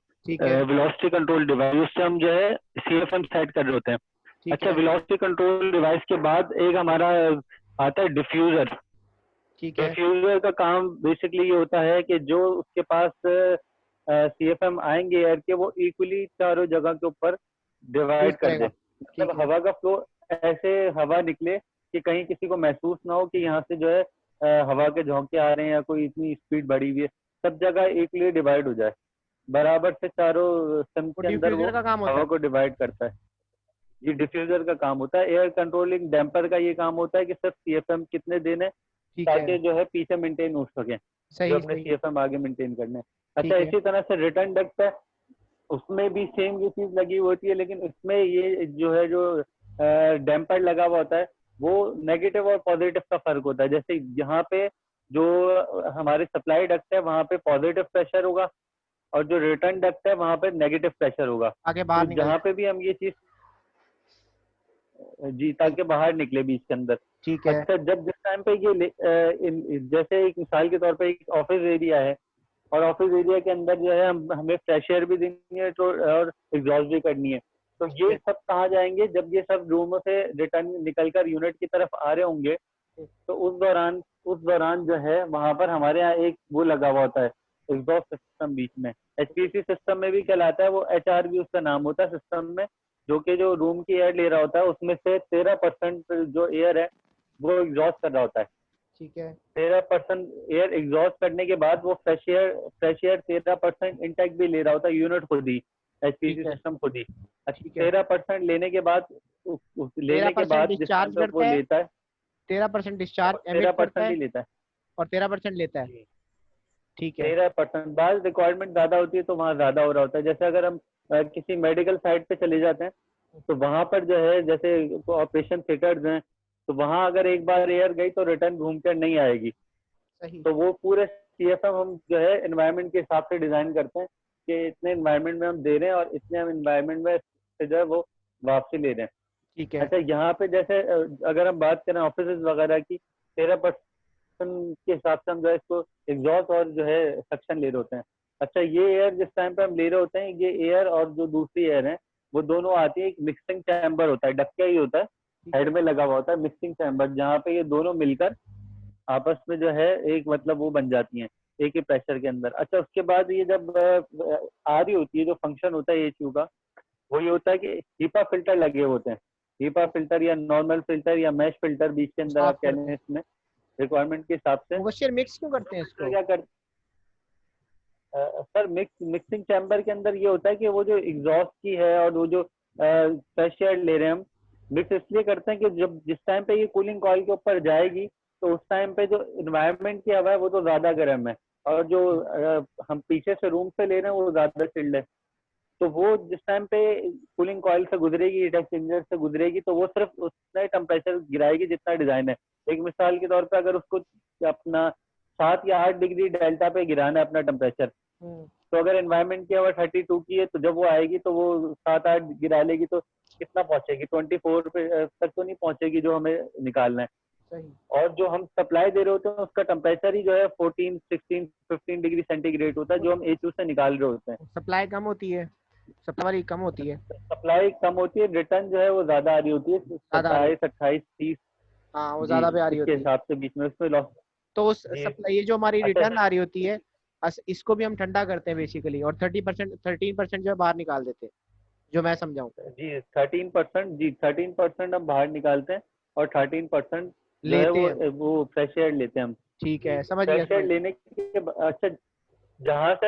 वेलोसिटी कंट्रोल डिवाइस, उससे हम जो है CFM सेट कर रहे होते हैं। अच्छा, वेलोसिटी कंट्रोल डिवाइस के बाद एक हमारा आता है डिफ्यूजर। डिफ्यूजर का काम बेसिकली ये होता है कि जो उसके पास CFM आएंगे एयर के, वो इक्वली चारों जगह के ऊपर डिवाइड कर दे। मतलब हवा का फ्लो ऐसे हवा निकले कि कहीं किसी को महसूस ना हो कि यहाँ से जो है हवा के झोंके आ रहे हैं या कोई इतनी स्पीड बढ़ी हुई है, सब जगह इक्वली डिवाइड हो जाए, बराबर से चारों सिस्टम के अंदर वो हवा को डिवाइड करता है। ये डिफ्यूजर का काम होता है। एयर कंट्रोलिंग डैम्पर का ये काम होता है कि सिर्फ CFM कितने देने ताकि जो है पीछे मेंटेन हो सके, जो अपने CFM आगे मेंटेन करने। अच्छा, इसी तरह से रिटर्न डक्ट है, उसमें भी सेम ये चीज लगी होती है, लेकिन इसमें ये जो है जो डैम्पर लगा हुआ होता है वो नेगेटिव और पॉजिटिव का फर्क होता है। जैसे यहाँ पे जो हमारे सप्लाई डक्ट है वहाँ पे पॉजिटिव प्रेशर होगा और जो रिटर्न डक्ट है वहाँ पे नेगेटिव प्रेशर होगा। आगे बाहर तो जहाँ पे भी हम ये चीज जी ताकि बाहर निकले बीच के अंदर। ठीक है। अच्छा, जब जिस टाइम पे ये जैसे एक मिसाल के तौर पे एक ऑफिस एरिया है और ऑफिस एरिया के अंदर जो है हमें फ्रेश एयर भी देनी है तो और एग्जॉस्ट भी करनी है, तो ये सब कहाँ जाएंगे? जब ये सब रूमों से रिटर्न निकलकर यूनिट की तरफ आ रहे होंगे तो उस दौरान जो है वहां पर हमारे यहाँ एक वो लगा हुआ होता है एग्जॉस्ट सिस्टम बीच में। HPC सिस्टम में भी कहलाता है वो, HRV उसका नाम होता है सिस्टम में, जो कि जो रूम की एयर ले रहा होता है उसमें से 13% जो एयर है वो एग्जॉस्ट कर रहा होता है। ठीक है। 13% एयर एग्जॉस्ट करने के बाद वो फ्रेश एयर 13% इंटेक भी ले रहा होता है यूनिट खुद ही, HPC सिस्टम खुद ही। 13% लेने के बाद डिस्चार्ज करता है, लेता है 13% डिस्चार्ज 13% ही लेता है और 13% लेता है। ठीक है। 13%। बाद रिक्वायरमेंट ज्यादा होती है तो वहाँ ज्यादा हो रहा होता है। जैसे अगर हम किसी मेडिकल साइट पे चले जाते हैं तो वहां पर जो है जैसे ऑपरेशन थिएटर्स हैं तो वहां अगर एक बार एयर गई तो रिटर्न घूम कर नहीं आएगी। सही। तो वो पूरे CFM हम जो है एनवायरनमेंट के हिसाब से डिजाइन करते हैं कि इतने एनवायरनमेंट में हम दे रहे हैं और इतने हम एनवायरनमेंट में से जो है वो वापसी ले रहे हैं। ठीक है। अच्छा, यहाँ पे जैसे अगर हम बात करें ऑफिस वगैरह की, 13% के हिसाब से हम जो है इसको एग्जॉस्ट और जो है सक्शन ले रहे होते हैं। अच्छा, ये एयर जिस टाइम पे हम ले रहे होते हैं, ये एयर और जो दूसरी एयर है वो दोनों आती है, एक मिक्सिंग चैम्बर होता है, डक्का ही होता है, हेड में लगा हुआ होता है मिक्सिंग चैम्बर, जहाँ पे ये दोनों मिलकर आपस में जो है एक मतलब वो बन जाती हैं एक ही प्रेशर के अंदर। अच्छा, उसके बाद ये जब आ रही होती है, जो फंक्शन होता है HU का, वो ये होता है कि हीपा फिल्टर लगे होते हैं, हीपा फिल्टर या नॉर्मल फिल्टर या मैश फिल्टर बीच के अंदर आप कह लें, इसमें रिक्वायरमेंट के हिसाब से मुबश्शिर मिक्स क्यों करते हैं इसको? क्या कर सर, मिक्सिंग चैम्बर के अंदर ये होता है कि वो जो एग्जॉस्ट की है और वो जो फ्रेश एयर ले रहे हैं हम, मिक्स इसलिए करते हैं कि जब जिस टाइम पे ये कूलिंग कॉइल के ऊपर जाएगी तो उस टाइम पे जो इन्वायरमेंट की हवा है वो तो ज्यादा गर्म है और जो हम पीछे से रूम से ले रहे हैं वो ज्यादा चिल्ड है। तो वो जिस टाइम पे कूलिंग कॉइल से गुजरेगी, हीट एक्सचेंजर से गुजरेगी, तो वो सिर्फ उतना ही टेम्परेचर गिराएगी जितना डिजाइन है। एक मिसाल के तौर पे अगर उसको अपना 7 या 8 डिग्री डेल्टा पे गिराना है अपना टेम्परेचर, तो अगर एनवायरनमेंट की हवा 32 की है तो जब वो आएगी तो वो 7-8 गिरा लेगी तो कितना पहुंचेगी? 24 पे तक तो नहीं पहुंचेगी जो हमें निकालना है। सही। और जो हम सप्लाई दे रहे होते हैं उसका टेम्परेचर ही जो है 14, 16, 15 डिग्री सेंटीग्रेड होता है जो हम HU से निकाल रहे होते हैं। सप्लाई कम होती है, सप्लाई कम होती है, सप्लाई कम होती है, रिटर्न जो है वो ज्यादा आ रही होती है, 27, 28, 30। हाँ, वो ज्यादा पे आ रही होती है हिसाब से बीच में उसमें लॉस। तो उस सप्लाई ये जो हमारी रिटर्न आ रही होती है इसको भी हम ठंडा करते हैं बेसिकली, और 13% जो है बाहर निकाल देते हैं, जो मैं समझाऊं जी। 13% हम बाहर निकालते हैं और 13% लेते हैं, वो फ्रेश एयर लेते हैं हम। ठीक है, समझ गया। फ्रेश एयर लेने के अच्छा, जहाँ से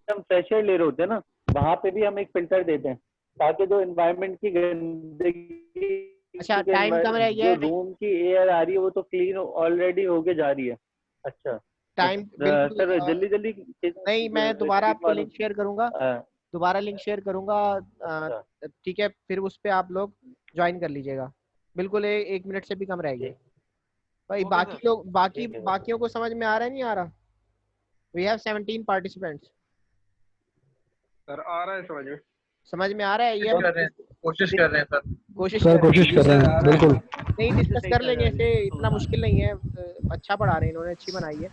हम फ्रेश एयर ले रहे होते हैं ना, वहाँ पे भी हम एक फिल्टर देते हैं ताकि जो एनवायरनमेंट की गंदगी, अच्छा, टाइम कम रह गया है, रूम की एयर आ रही है वो तो क्लीन ऑलरेडी होके जा रही है। अच्छा, टाइम सर जल्दी जल्दी नहीं, मैं दोबारा आपको लिंक शेयर करूंगा, दोबारा लिंक शेयर करूंगा, ठीक है, फिर उस पे आप लोग ज्वाइन कर लीजिएगा। बिल्कुल 1 मिनट से भी कम रहेगी भाई। बाकी लोग बाकियों को समझ में आ रहा है नहीं आ रहा? We have 17 participants. सर आ रहा है समझ में। समझ में आ रहा है ये? कोशिश कर रहे हैं सर। कोशिश सर कर रहे कोशिश कर रहे हैं बिल्कुल। नहीं डिस्कस कर लेंगे, ऐसे इतना मुश्किल नहीं है, अच्छा पढ़ा रहे हैं इन्होंने, अच्छी बनाई है,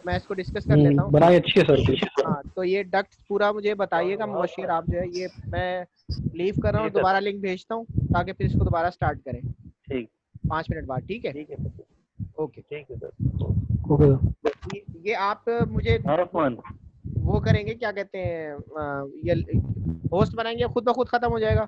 मैं इसको डिस्कस कर लेता हूँ। बनाई अच्छी है सर। हाँ तो ये डक्ट पूरा मुझे बताइएगा मुबशिर आप जो है, ये मैं लीव कर रहा हूँ, दोबारा लिंक भेजता हूँ ताकि फिर इसको दोबारा स्टार्ट करें। ठीक, 5 मिनट बाद, ठीक है? ठीक है, ओके ठीक है सर। ओके ये आप मुझे वो करेंगे क्या कहते हैं, ये होस्ट बनाएंगे, खुद ब खुद खत्म हो जाएगा?